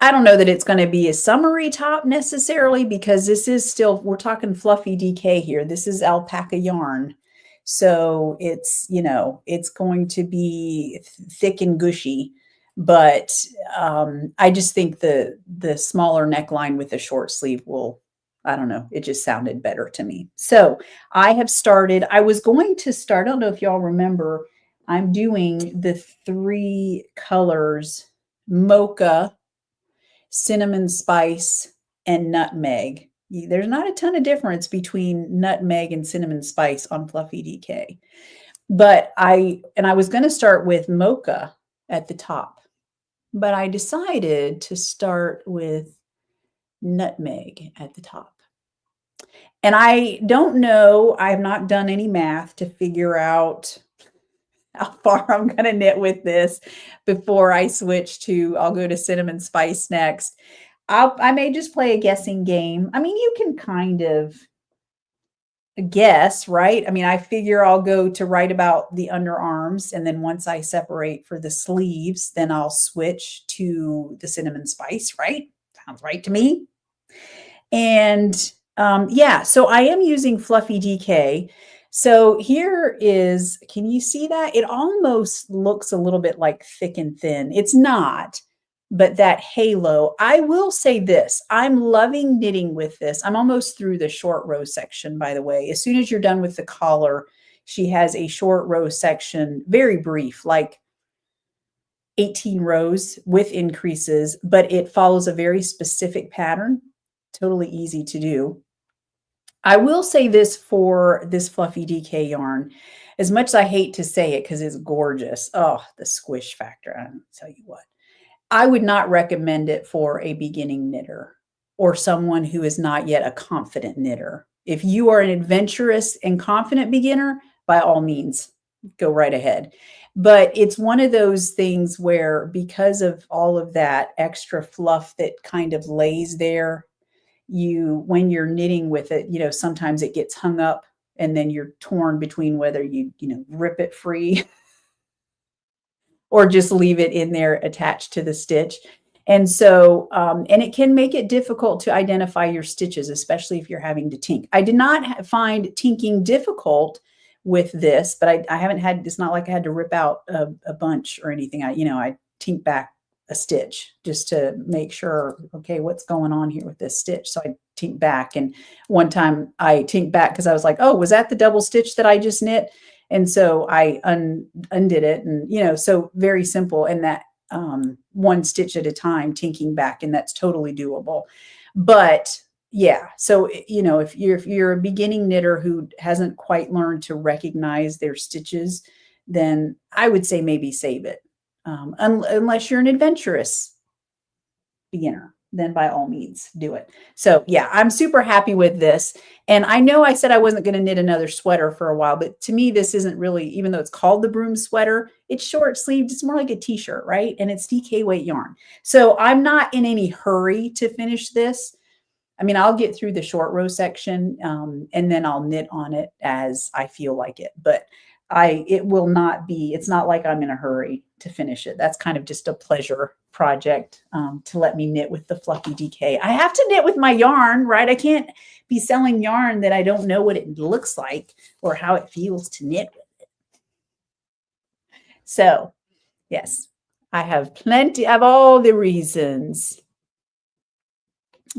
I don't know that it's going to be a summery top necessarily, because this is still, we're talking fluffy DK here. This is alpaca yarn. So it's, it's going to be thick and gushy, but I just think the smaller neckline with the short sleeve will, I don't know, it just sounded better to me. So I was going to start, I don't know if y'all remember, I'm doing the 3 colors, Mocha, cinnamon spice, and nutmeg. There's not a ton of difference between nutmeg and cinnamon spice on Fluffy DK. But I was going to start with Mocha at the top, but I decided to start with nutmeg at the top. And I don't know, I have not done any math to figure out how far I'm going to knit with this before I switch to, I'll go to cinnamon spice next. I may just play a guessing game. I mean, you can kind of guess, right? I mean, I figure I'll go to right about the underarms, and then once I separate for the sleeves, then I'll switch to the cinnamon spice, right? Sounds right to me. And yeah, so I am using Fluffy DK. So here is, can you see that? It almost looks a little bit like thick and thin. It's not, but that halo. I will say this, I'm loving knitting with this. I'm almost through the short row section, by the way. As soon as you're done with the collar, she has a short row section, very brief, like 18 rows with increases, but it follows a very specific pattern. Totally easy to do. I will say this for this Fluffy DK yarn, as much as I hate to say it because it's gorgeous. Oh, the squish factor. I'll tell you what. I would not recommend it for a beginning knitter or someone who is not yet a confident knitter. If you are an adventurous and confident beginner, by all means, go right ahead. But it's one of those things where, because of all of that extra fluff that kind of lays there, when you're knitting with it, sometimes it gets hung up and then you're torn between whether you rip it free or just leave it in there attached to the stitch. And so, and it can make it difficult to identify your stitches, especially if you're having to tink. I did not find tinking difficult with this, but I haven't had, it's not like I had to rip out a bunch or anything. I tink back a stitch just to make sure, okay, what's going on here with this stitch? So I tink back. And one time I tink back because I was like, oh, was that the double stitch that I just knit? And so I undid it, and so very simple. And that one stitch at a time, tinking back, and that's totally doable. But yeah, so if you're a beginning knitter who hasn't quite learned to recognize their stitches, then I would say maybe save it. Unless you're an adventurous beginner, then by all means do it. So yeah, I'm super happy with this. And I know I said I wasn't going to knit another sweater for a while, but to me, this isn't really, even though it's called the broom sweater, it's short sleeved. It's more like a t-shirt, right? And it's DK weight yarn. So I'm not in any hurry to finish this. I mean, I'll get through the short row section and then I'll knit on it as I feel like it. But it will not be, it's not like I'm in a hurry to finish it. That's kind of just a pleasure project to let me knit with the Fluffy DK. I have to knit with my yarn, right? I can't be selling yarn that I don't know what it looks like or how it feels to knit with it. So yes, I have plenty of all the reasons.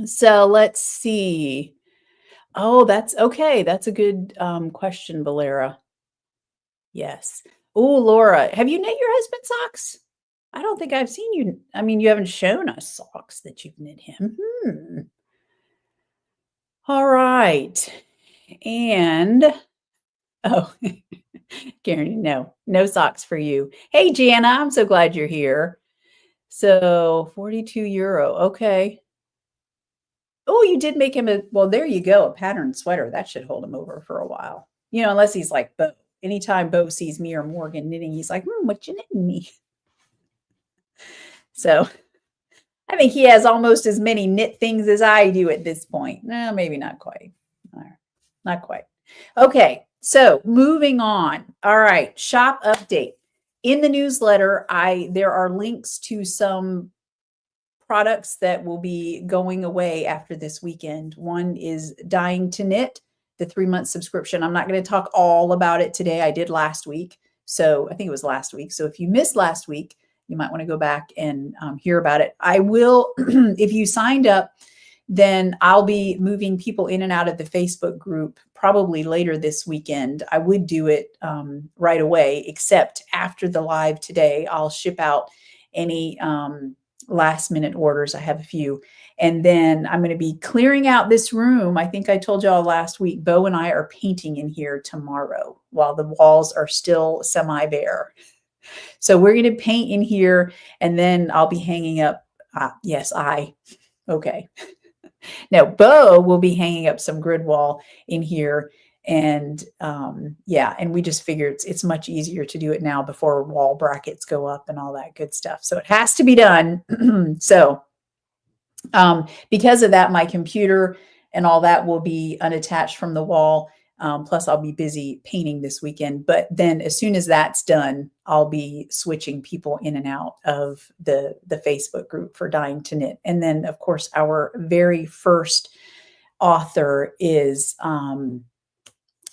So let's see. Oh, that's okay. That's a good question, Valera. Yes. Oh, Laura, have you knit your husband's socks? I don't think I've seen you. I mean, you haven't shown us socks that you've knit him. All right. And, oh, Karen, no socks for you. Hey, Jana, I'm so glad you're here. So 42 euro. Okay. Oh, you did make him well, there you go. A patterned sweater. That should hold him over for a while. Unless he's like Bo. Anytime Bo sees me or Morgan knitting, he's like, what you knitting me? So I think he has almost as many knit things as I do at this point. No, maybe not quite. Not quite. Okay, so moving on. All right, shop update. In the newsletter, there are links to some products that will be going away after this weekend. One is Dying to Knit, the 3-month subscription. I'm not going to talk all about it today. I did last week. So I think it was last week. So if you missed last week, you might want to go back and hear about it. I will, if you signed up then I'll be moving people in and out of the Facebook group probably later this weekend. I would do it right away, except after the live today, I'll ship out any last minute orders. I have a few. And then I'm going to be clearing out this room. I think I told y'all last week, Bo and I are painting in here tomorrow while the walls are still semi-bare. So we're going to paint in here, and then I'll be hanging up. Okay. Now, Bo will be hanging up some grid wall in here. And yeah, and we just figured it's much easier to do it now before wall brackets go up and all that good stuff. So it has to be done. So because of that, my computer and all that will be unattached from the wall. Plus I'll be busy painting this weekend. But then as soon as that's done, I'll be switching people in and out of the Facebook group for Dying to Knit. And then of course, our very first author is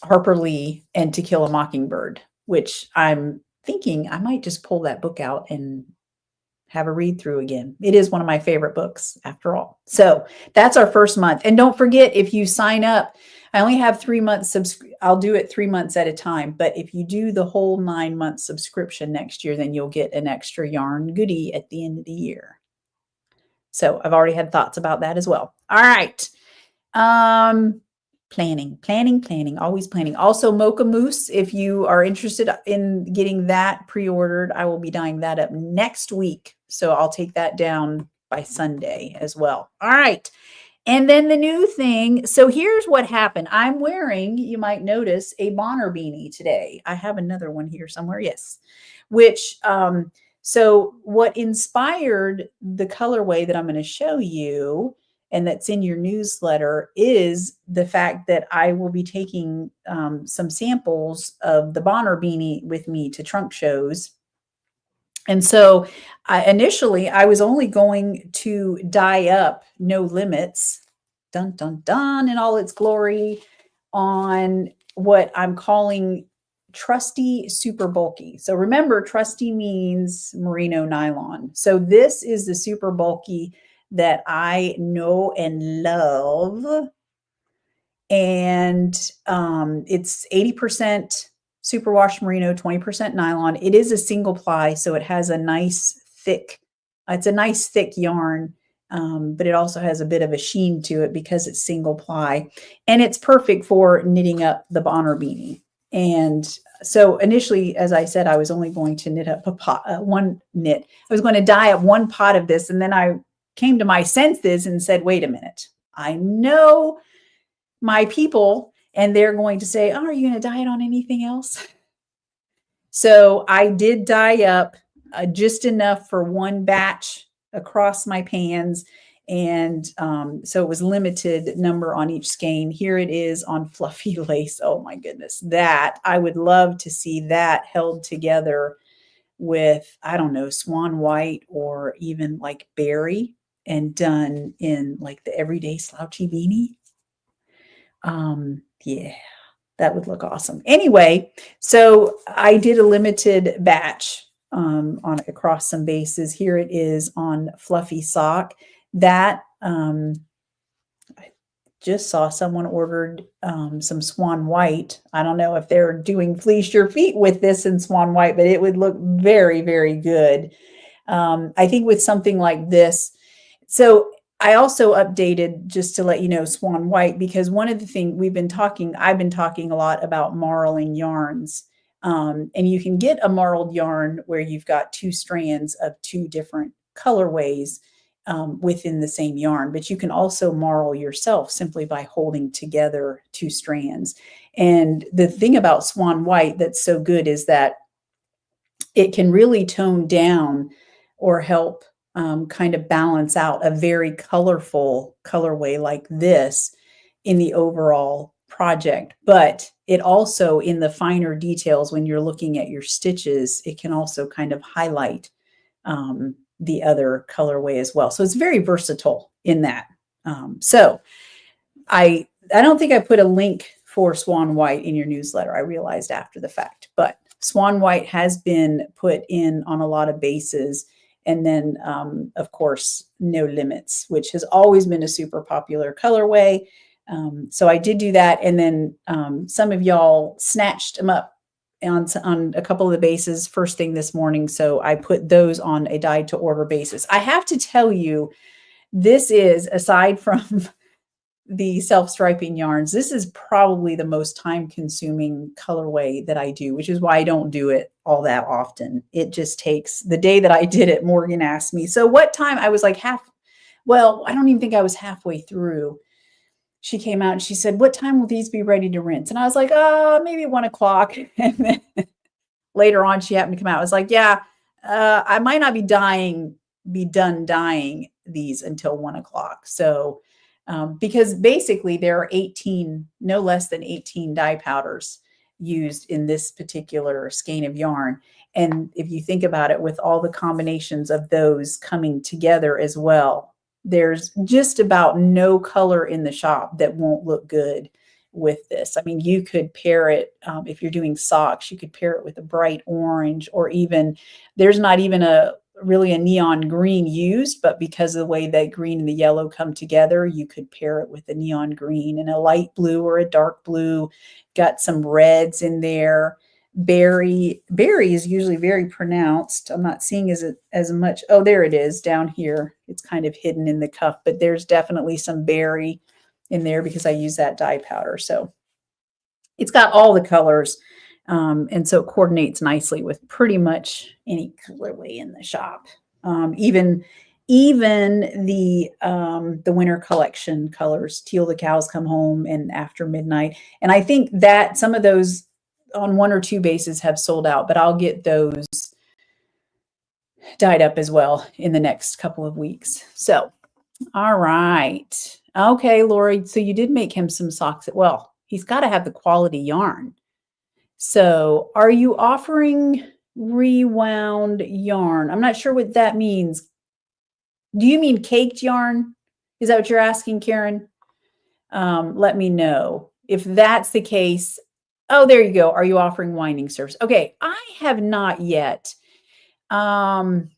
Harper Lee and To Kill a Mockingbird, which I'm thinking I might just pull that book out and have a read through again. It is one of my favorite books after all. So that's our first month. And don't forget, if you sign up, I only have 3 months. I'll do it 3 months at a time. But if you do the whole 9-month subscription next year, then you'll get an extra yarn goodie at the end of the year. So I've already had thoughts about that as well. All right. Planning, always planning. Also Mocha Mousse, if you are interested in getting that pre-ordered, I will be dyeing that up next week. So I'll take that down by Sunday as well. All right. And then the new thing. So here's what happened. I'm wearing, you might notice, a Bonnor beanie today. I have another one here somewhere. Yes. Which, so what inspired the colorway that I'm going to show you and that's in your newsletter is the fact that I will be taking some samples of the Bonnor beanie with me to trunk shows. And so initially I was only going to dye up No Limits, dun, dun, dun, in all its glory, on what I'm calling Trusty Super Bulky. So remember, Trusty means merino nylon. So this is the super bulky that I know and love. And it's 80% superwash merino, 20% nylon. It is a single ply, so it has a nice thick, it's a nice thick yarn, but it also has a bit of a sheen to it because it's single ply. And it's perfect for knitting up the Bonnor beanie. And so initially, as I said, I was only going to knit up a pot, I was going to dye up one pot of this, and then I came to my senses and said, wait a minute, I know my people, and they're going to say, oh, are you going to dye it on anything else? So I did dye up just enough for one batch across my pans. And so it was limited number on each skein. Here it is on fluffy lace. Oh my goodness, that I would love to see that held together with, I don't know, Swan white or even like berry, and done in like the everyday slouchy beanie. Yeah, that would look awesome. Anyway, so I did a limited batch on across some bases. Here it is on fluffy sock. That I just saw someone ordered some Swan white. I don't know if they're doing fleece your feet with this in Swan white, but it would look very, very good. I think with something like this. So I also updated, just to let you know, Swan white, because one of the things I've been talking a lot about marling yarns. And you can get a marled yarn where you've got 2 strands of 2 different colorways within the same yarn, but you can also marl yourself simply by holding together 2 strands. And the thing about Swan white that's so good is that it can really tone down or help kind of balance out a very colorful colorway like this in the overall project. But it also, in the finer details, when you're looking at your stitches, it can also kind of highlight the other colorway as well. So it's very versatile in that. So I don't think I put a link for Swan white in your newsletter. I realized after the fact, but Swan white has been put in on a lot of bases. And then, of course, No Limits, which has always been a super popular colorway. So I did do that. And then some of y'all snatched them up on a couple of the bases first thing this morning. So I put those on a dyed to order basis. I have to tell you, this is, aside from the self-striping yarns, this is probably the most time-consuming colorway that I do, which is why I don't do it all that often. It just takes, the day that I did it, Morgan asked me, so what time? I was like well, I don't even think I was halfway through. She came out and she said, what time will these be ready to rinse? And I was like, maybe 1 o'clock. And then later on, she happened to come out. I was like, yeah, I might not be done dyeing these until 1 o'clock. So, because basically there are 18, no less than 18 dye powders used in this particular skein of yarn. And if you think about it, with all the combinations of those coming together as well, there's just about no color in the shop that won't look good with this. I mean, you could pair it, if you're doing socks, you could pair it with a bright orange, or even, there's not even really a neon green used, but because of the way that green and the yellow come together, you could pair it with a neon green and a light blue or a dark blue. Got some reds in there. Berry is usually very pronounced. I'm not seeing as much. Oh, there it is down here. It's kind of hidden in the cuff, but there's definitely some berry in there because I use that dye powder. So it's got all the colors. And so it coordinates nicely with pretty much any colorway in the shop. Even the winter collection colors, Teal, the Cows Come Home, and After Midnight. And I think that some of those on 1 or 2 bases have sold out, but I'll get those dyed up as well in the next couple of weeks. So, all right. Okay, Lori, so you did make him some socks. Well, he's got to have the quality yarn. So are you offering rewound yarn? I'm not sure what that means. Do you mean caked yarn? Is that what you're asking, Karen? Let me know. If that's the case, oh, there you go. Are you offering winding service? Okay, I have not yet. You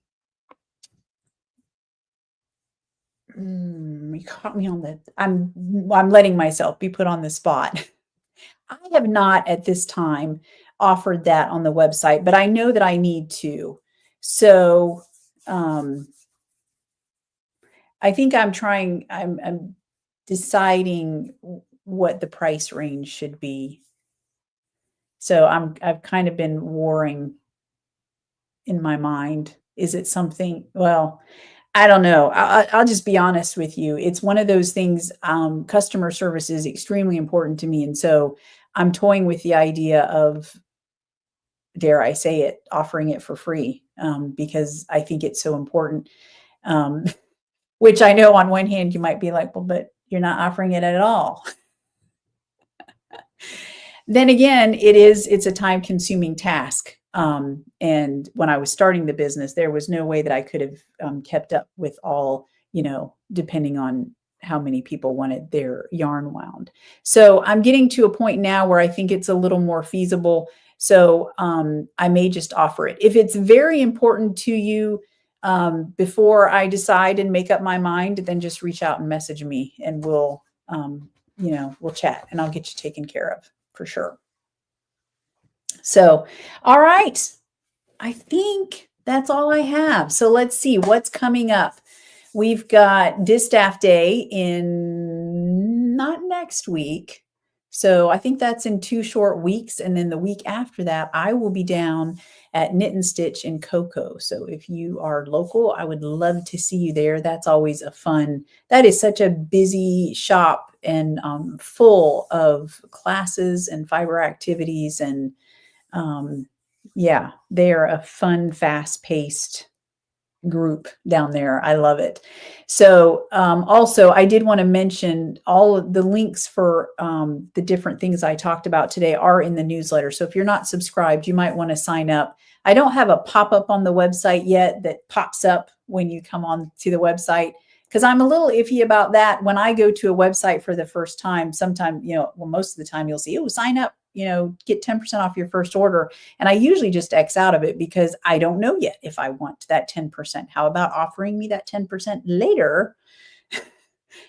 caught me on the, I'm letting myself be put on the spot. I have not at this time offered that on the website, but I know that I need to. So I think I'm deciding what the price range should be. So I've kind of been warring in my mind. Is it something, well, I don't know. I'll just be honest with you. It's one of those things, customer service is extremely important to me. And so I'm toying with the idea of, dare I say it, offering it for free, because I think it's so important. Which I know on one hand, you might be like, well, but you're not offering it at all. Then again, it's a time consuming task. And when I was starting the business, there was no way that I could have kept up with all, depending on how many people wanted their yarn wound. So I'm getting to a point now where I think it's a little more feasible. So I may just offer it. If it's very important to you, before I decide and make up my mind, then just reach out and message me, and we'll chat, and I'll get you taken care of for sure. So, all right. I think that's all I have. So let's see what's coming up. We've got Distaff Day not next week. So I think that's in 2 short weeks. And then the week after that, I will be down at Knit and Stitch in Cocoa. So if you are local, I would love to see you there. That's always that is such a busy shop, and full of classes and fiber activities. And yeah, they are a fun, fast-paced group down there. I love it. So also, I did want to mention all of the links for the different things I talked about today are in the newsletter. So if you're not subscribed, you might want to sign up. I don't have a pop-up on the website yet that pops up when you come on to the website, because I'm a little iffy about that. When I go to a website for the first time, sometimes, most of the time you'll see, oh, sign up get 10% off your first order. And I usually just X out of it because I don't know yet if I want that 10%. How about offering me that 10% later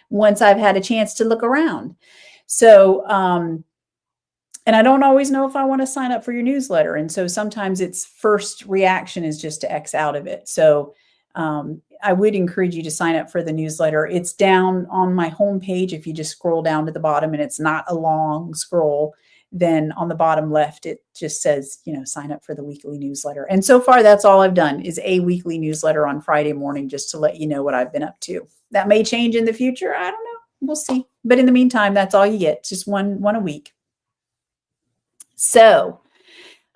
once I've had a chance to look around? So, and I don't always know if I want to sign up for your newsletter. And so sometimes its first reaction is just to X out of it. So I would encourage you to sign up for the newsletter. It's down on my homepage. If you just scroll down to the bottom and it's not a long scroll, then on the bottom left, it just says, sign up for the weekly newsletter. And so far, that's all I've done is a weekly newsletter on Friday morning, just to let you know what I've been up to. That may change in the future. I don't know. We'll see. But in the meantime, that's all you get. Just one a week. So,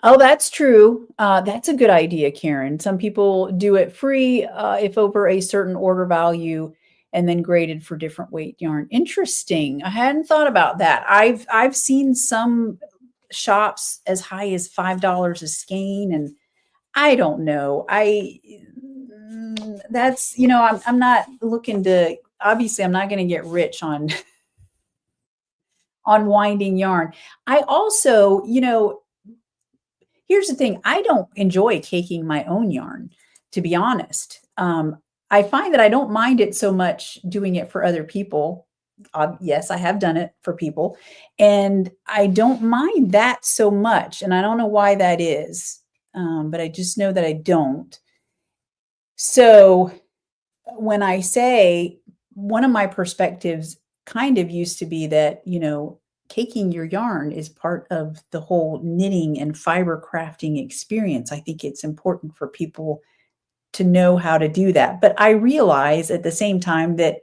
oh, that's true. That's a good idea, Karen. Some people do it free if over a certain order value, and then graded for different weight yarn. Interesting. I hadn't thought about that. I've seen some shops as high as $5 a skein, and I don't know. That's I'm not looking to. Obviously, I'm not going to get rich on winding yarn. I also, here's the thing. I don't enjoy caking my own yarn, to be honest. I find that I don't mind it so much doing it for other people. Yes, I have done it for people, and I don't mind that so much. And I don't know why that is, but I just know that I don't. So when I say, one of my perspectives kind of used to be that, caking your yarn is part of the whole knitting and fiber crafting experience. I think it's important for people to know how to do that. But I realize at the same time that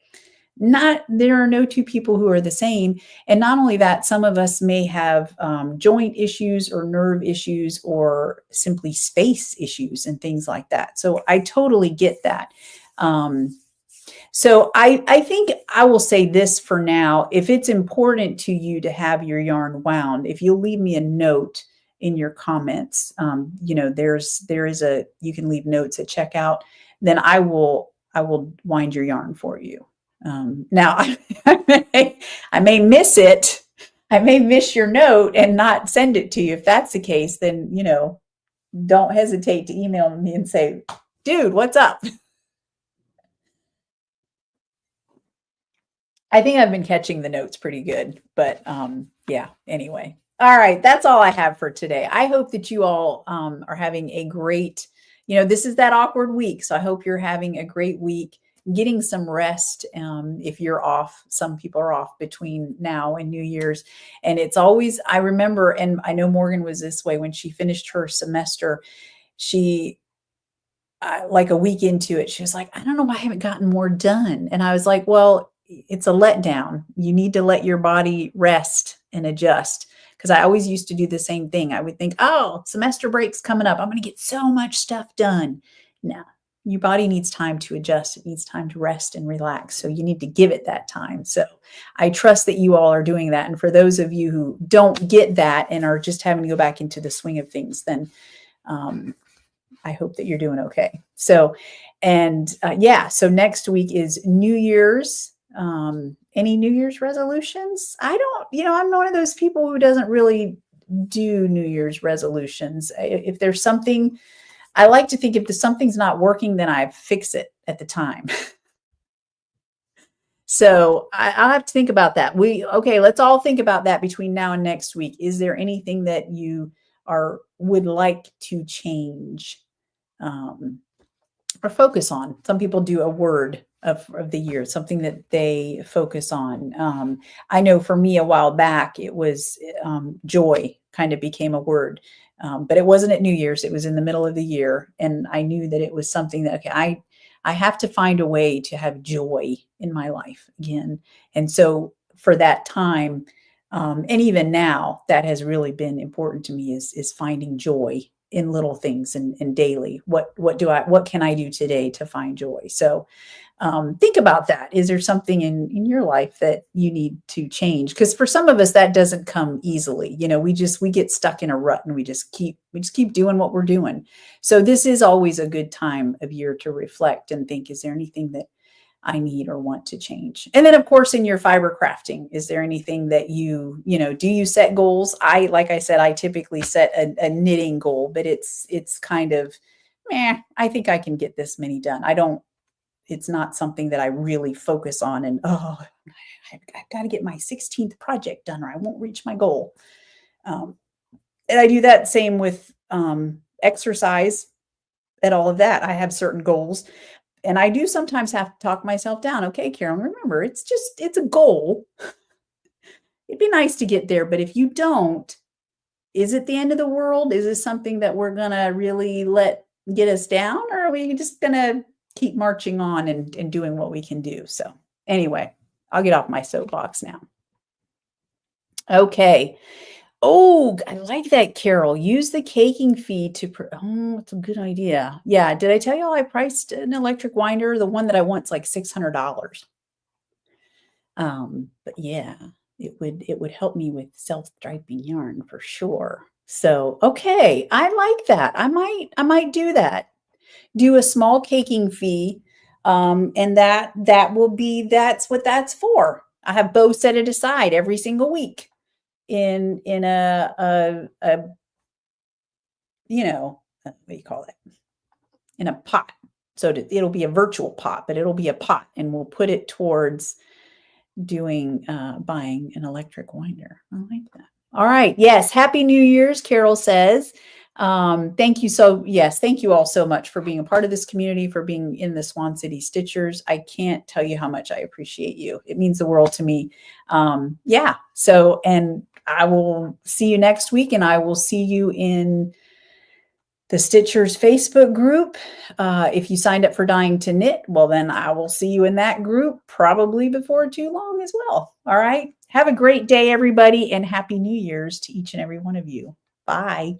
there are no two people who are the same. And not only that, some of us may have joint issues or nerve issues or simply space issues and things like that. So I totally get that. So I think I will say this for now. If it's important to you to have your yarn wound, if you'll leave me a note in your comments, you can leave notes at checkout, then I will wind your yarn for you. Now I may miss it. I may miss your note and not send it to you. If that's the case, then, don't hesitate to email me and say, dude, what's up? I think I've been catching the notes pretty good, but yeah, anyway. All right, that's all I have for today. I hope that you all are having a great, this is that awkward week. So I hope you're having a great week, getting some rest. If you're off, some people are off between now and New Year's. And it's always, I remember, and I know Morgan was this way when she finished her semester, she, like a week into it, she was like, I don't know why I haven't gotten more done. And I was like, well, it's a letdown. You need to let your body rest and adjust. Because I always used to do the same thing. I would think, oh, semester break's coming up. I'm going to get so much stuff done. No, your body needs time to adjust. It needs time to rest and relax. So you need to give it that time. So I trust that you all are doing that. And for those of you who don't get that and are just having to go back into the swing of things, then I hope that you're doing okay. So, and so next week is New Year's. Any New Year's resolutions? I don't, I'm one of those people who doesn't really do New Year's resolutions. If there's something, I like to think if something's not working, then I fix it at the time. So I'll have to think about that. Let's all think about that between now and next week. Is there anything that you would like to change or focus on? Some people do a word of the year, something that they focus on. I know for me a while back, it was joy kind of became a word, but it wasn't at New Year's. It was in the middle of the year. And I knew that it was something that, okay, I have to find a way to have joy in my life again. And so for that time, and even now, that has really been important to me is finding joy in little things and daily. What can I do today to find joy? So think about that. Is there something in your life that you need to change? Because for some of us, that doesn't come easily. We get stuck in a rut and we just keep doing what we're doing. So this is always a good time of year to reflect and think, is there anything that I need or want to change. And then of course, in your fiber crafting, is there anything that do you set goals? Like I said, I typically set a knitting goal, but it's kind of, I think I can get this many done. It's not something that I really focus on and, I've got to get my 16th project done or I won't reach my goal. And I do that same with exercise and all of that. I have certain goals. And I do sometimes have to talk myself down. Okay, Carol, remember, it's a goal. It'd be nice to get there, but if you don't, is it the end of the world? Is this something that we're going to really let get us down? Or are we just going to keep marching on and doing what we can do? So anyway, I'll get off my soapbox now. Okay. Oh, I like that, Carol. Use the caking fee to, that's a good idea. Yeah. Did I tell you I priced an electric winder? The one that I want's like $600. But yeah, it would help me with self-striping yarn for sure. So, okay. I like that. I might do that. Do a small caking fee. And that's what that's for. I have Bo set it aside every single week in a what do you call it? In a pot. So it'll be a virtual pot, but it'll be a pot and we'll put it towards buying an electric winder. I like that. All right. Yes. Happy New Year's, Carol says. Thank you. Thank you all so much for being a part of this community, for being in the Swan City Stitchers. I can't tell you how much I appreciate you. It means the world to me. Yeah. So, and I will see you next week, and I will see you in the Stitchers Facebook group. If you signed up for Dying to Knit, well, then I will see you in that group probably before too long as well. All right. Have a great day, everybody, and Happy New Year's to each and every one of you. Bye.